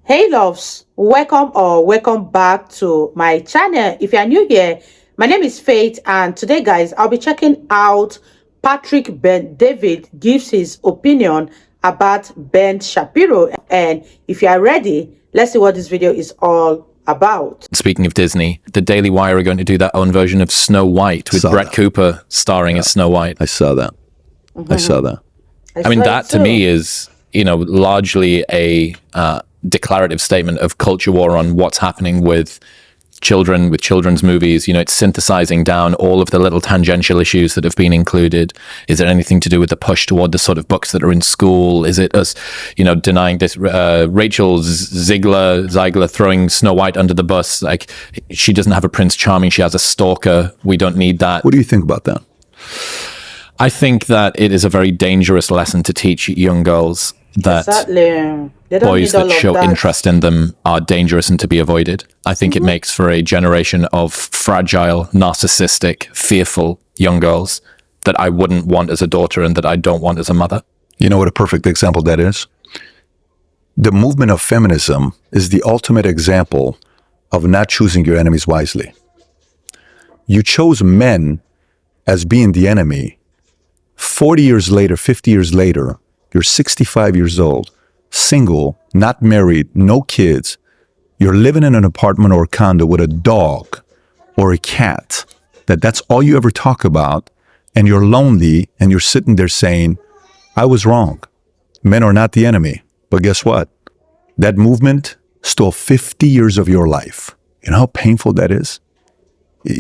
Hey loves, welcome or welcome back to my channel. If you are new here, my name is Faith, and today guys, I'll be checking out Patrick Ben David gives his opinion about Ben Shapiro. And if you are ready, let's see what this video is all about. Speaking of Disney, the Daily Wire are going to do their own version of Snow White with Brett Cooper starring as Snow White. I saw that. I saw that. I mean, that to me is, largely a declarative statement of culture war on what's happening with children, with children's movies. It's synthesizing down all of the little tangential issues that have been included. Is it anything to do with the push toward the sort of books that are in school? Is it us, denying this? Rachel Ziegler throwing Snow White under the bus. Like, she doesn't have a Prince Charming. She has a stalker. We don't need that. What do you think about that? I think that it is a very dangerous lesson to teach young girls that boys that show interest in them are dangerous and to be avoided. I think it makes for a generation of fragile, narcissistic, fearful young girls that I wouldn't want as a daughter and that I don't want as a mother. You know what a perfect example that is? The movement of feminism is the ultimate example of not choosing your enemies wisely. You chose men as being the enemy. 40 years later, 50 years later, you're 65 years old, single, not married, no kids. You're living in an apartment or a condo with a dog or a cat. That's all you ever talk about. And you're lonely and you're sitting there saying, I was wrong. Men are not the enemy. But guess what? That movement stole 50 years of your life. You know how painful that is?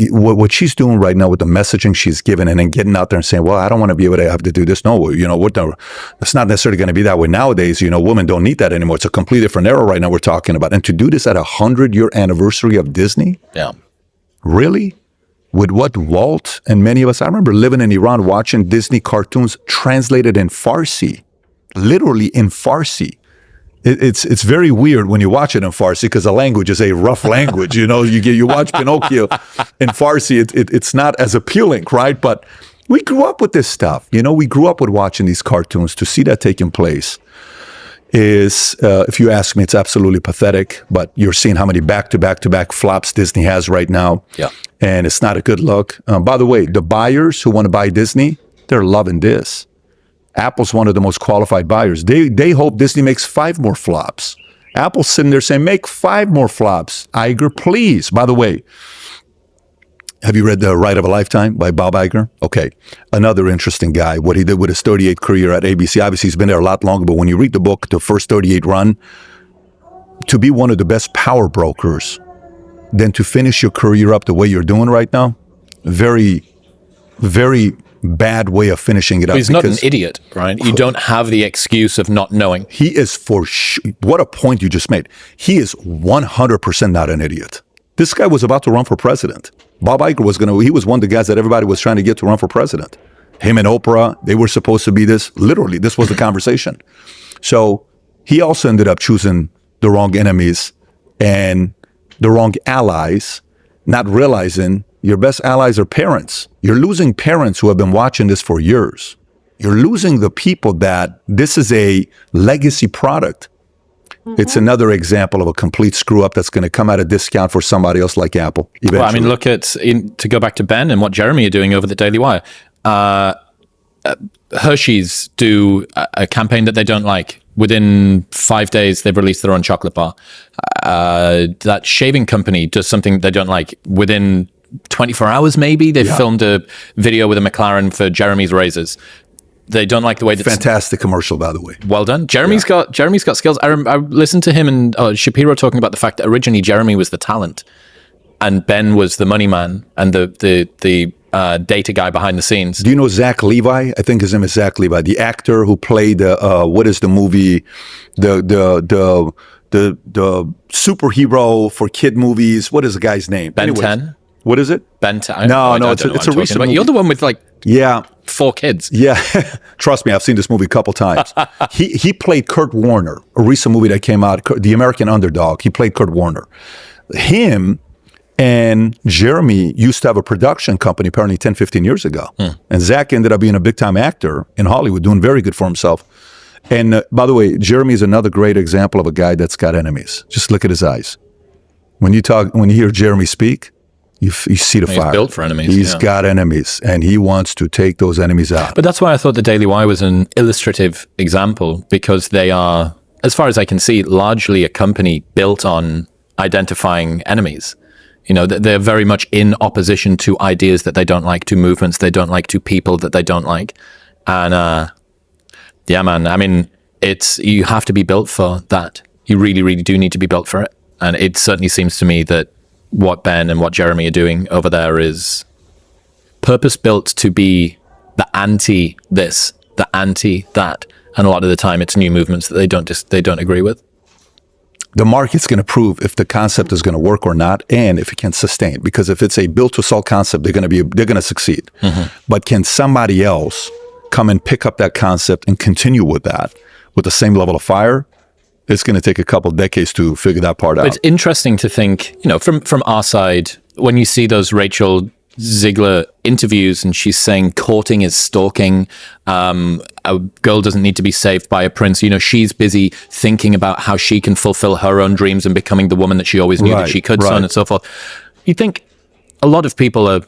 What she's doing right now with the messaging she's given and then getting out there and saying, well, I don't want to be able to have to do this. No, it's not necessarily going to be that way nowadays. Women don't need that anymore. It's a completely different era right now we're talking about. And to do this at 100-year anniversary of Disney? Yeah. Really? With what Walt and many of us, I remember living in Iran watching Disney cartoons translated in Farsi, literally in Farsi. It's very weird when you watch it in Farsi because the language is a rough language. You watch Pinocchio in Farsi, it's not as appealing, right? But we grew up with this stuff. We grew up with watching these cartoons. To see that taking place is, if you ask me, it's absolutely pathetic. But you're seeing how many back-to-back flops Disney has right now. Yeah. And it's not a good look. By the way, the buyers who want to buy Disney, they're loving this. Apple's one of the most qualified buyers. They hope Disney makes 5 more flops. Apple's sitting there saying, make 5 more flops. Iger, please. By the way, have you read The Ride of a Lifetime by Bob Iger? Okay. Another interesting guy. What he did with his 38 career at ABC. Obviously, he's been there a lot longer, but when you read the book, the first 38 run, to be one of the best power brokers, then to finish your career up the way you're doing right now, very, very bad way of finishing it up. He's not an idiot, right? You don't have the excuse of not knowing. He is for sure. What a point you just made. He is 100% not an idiot. This guy was about to run for president. Bob Iger he was one of the guys that everybody was trying to get to run for president. Him and Oprah, they were supposed to be this. Literally, this was the conversation. So he also ended up choosing the wrong enemies and the wrong allies, not realizing your best allies are parents. You're losing parents who have been watching this for years. You're losing the people that this is a legacy product. Mm-hmm. It's another example of a complete screw up that's going to come at a discount for somebody else like Apple. Eventually. Well, I mean, look at, to go back to Ben and what Jeremy are doing over the Daily Wire. Hershey's do a campaign that they don't like. Within 5 days, they've released their own chocolate bar. That shaving company does something they don't like. Within 24 hours, maybe, they filmed a video with a McLaren for Jeremy's razors. They don't like the way that fantastic commercial, by the way. Well done. Jeremy's got skills. I listened to him and Shapiro talking about the fact that originally Jeremy was the talent and Ben was the money man and the data guy behind the scenes. Do you know Zach Levi? I think his name is Zach Levi, the actor who played what is the movie, the superhero for kid movies. What is the guy's name? Ben 10. What is it? Ben 10. No, it's a recent movie. You're the one with 4 kids. Yeah. Trust me, I've seen this movie a couple times. He played Kurt Warner, a recent movie that came out, The American Underdog. He played Kurt Warner. Him and Jeremy used to have a production company apparently 10, 15 years ago. And Zach ended up being a big-time actor in Hollywood, doing very good for himself. And by the way, Jeremy is another great example of a guy that's got enemies. Just look at his eyes. When you hear Jeremy speak, you see the fire. He's built for enemies. He's got enemies, and he wants to take those enemies out. But that's why I thought the Daily Wire was an illustrative example, because they are, as far as I can see, largely a company built on identifying enemies. You know, they're very much in opposition to ideas that they don't like, to movements they don't like, to people that they don't like. And yeah, man, I mean, you have to be built for that. You really, really do need to be built for it. And it certainly seems to me that what Ben and what Jeremy are doing over there is purpose-built to be the anti this, the anti that. And a lot of the time it's new movements that they don't agree with. The market's going to prove if the concept is going to work or not, and if it can sustain. Because if it's a built to sell concept, they're going to succeed. But can somebody else come and pick up that concept and continue with that with the same level of fire? It's going to take a couple decades to figure that part out. It's interesting to think, you know, from our side, when you see those Rachel Ziegler interviews and she's saying courting is stalking, a girl doesn't need to be saved by a prince. You know, she's busy thinking about how she can fulfill her own dreams and becoming the woman that she always knew that she could, so on and so forth. You think a lot of people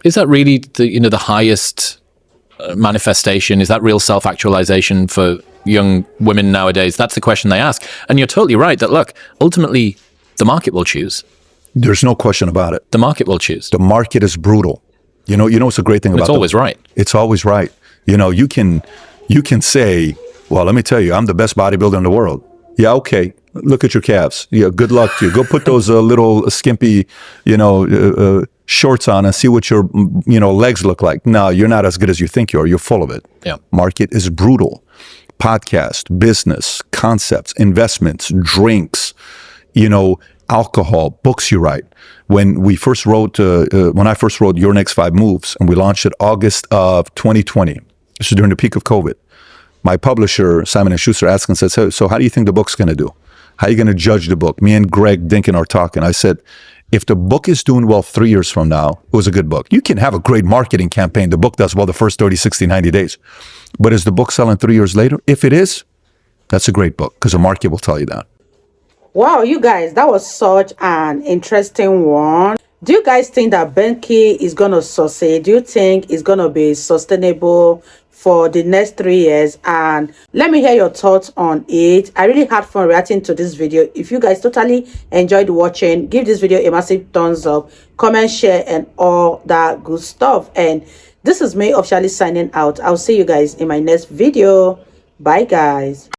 is that really the highest manifestation? Is that real self-actualization for young women nowadays? That's the question they ask. And you're totally right that, look, ultimately the market will choose. There's no question about it. The market will choose. The market is brutal. You know what's a great thing about it? It's always right. It's always right. You know, you can say, well, let me tell you, I'm the best bodybuilder in the world. Yeah, okay. Look at your calves. Yeah, good luck to you. Go put those little skimpy, shorts on and see what your, legs look like. No, you're not as good as you think you are. You're full of it. Yeah. Market is brutal. Podcast, business, concepts, investments, drinks, alcohol, books you write. When I first wrote Your Next 5 Moves, and we launched it August of 2020, this is during the peak of COVID, my publisher, Simon & Schuster, asked and said, so how do you think the book's going to do? How are you going to judge the book? Me and Greg Dinkin are talking. I said, if the book is doing well 3 years from now, it was a good book. You can have a great marketing campaign. The book does well the first 30, 60, 90 days. But is the book selling 3 years later? If it is, that's a great book, because the market will tell you that. Wow, you guys, that was such an interesting one. Do you guys think that Benke is going to succeed? Do you think it's going to be sustainable for the next 3 years? And let me hear your thoughts on it. I really had fun reacting to this video. If you guys totally enjoyed watching, give this video a massive thumbs up, comment, share, and all that good stuff. And this is me officially signing out. I'll see you guys in my next video. Bye, guys.